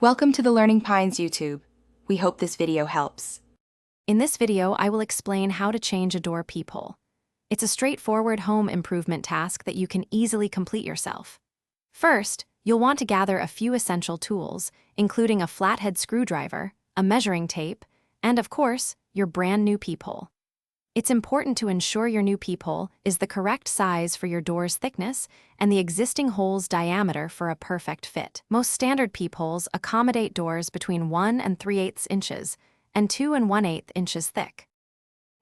Welcome to the Learning Pines YouTube. We hope this video helps. In this video, I will explain how to change a door peephole. It's a straightforward home improvement task that you can easily complete yourself. First, you'll want to gather a few essential tools, including a flathead screwdriver, a measuring tape, and of course, your brand new peephole. It's important to ensure your new peephole is the correct size for your door's thickness and the existing hole's diameter for a perfect fit. Most standard peepholes accommodate doors between 1 and 3/8 inches and 2 and 1/8 inches thick.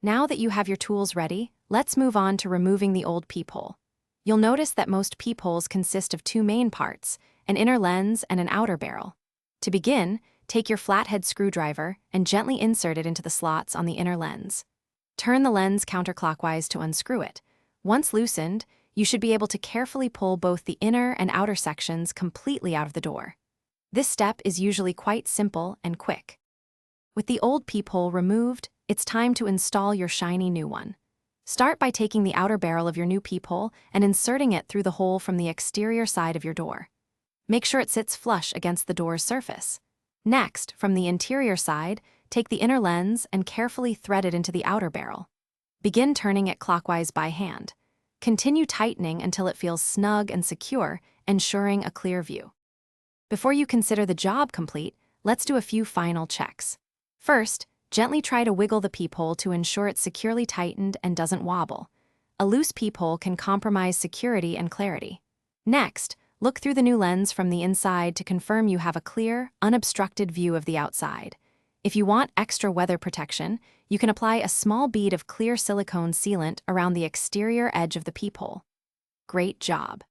Now that you have your tools ready, let's move on to removing the old peephole. You'll notice that most peepholes consist of two main parts, an inner lens and an outer barrel. To begin, take your flathead screwdriver and gently insert it into the slots on the inner lens. Turn the lens counterclockwise to unscrew it. Once loosened, you should be able to carefully pull both the inner and outer sections completely out of the door. This step is usually quite simple and quick. With the old peephole removed, it's time to install your shiny new one. Start by taking the outer barrel of your new peephole and inserting it through the hole from the exterior side of your door. Make sure it sits flush against the door's surface. Next, from the interior side, take the inner lens and carefully thread it into the outer barrel. Begin turning it clockwise by hand. Continue tightening until it feels snug and secure, ensuring a clear view. Before you consider the job complete, let's do a few final checks. First, gently try to wiggle the peephole to ensure it's securely tightened and doesn't wobble. A loose peephole can compromise security and clarity. Next, look through the new lens from the inside to confirm you have a clear, unobstructed view of the outside. If you want extra weather protection, you can apply a small bead of clear silicone sealant around the exterior edge of the peephole. Great job!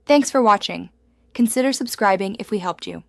Thanks for watching. Consider subscribing if we helped you.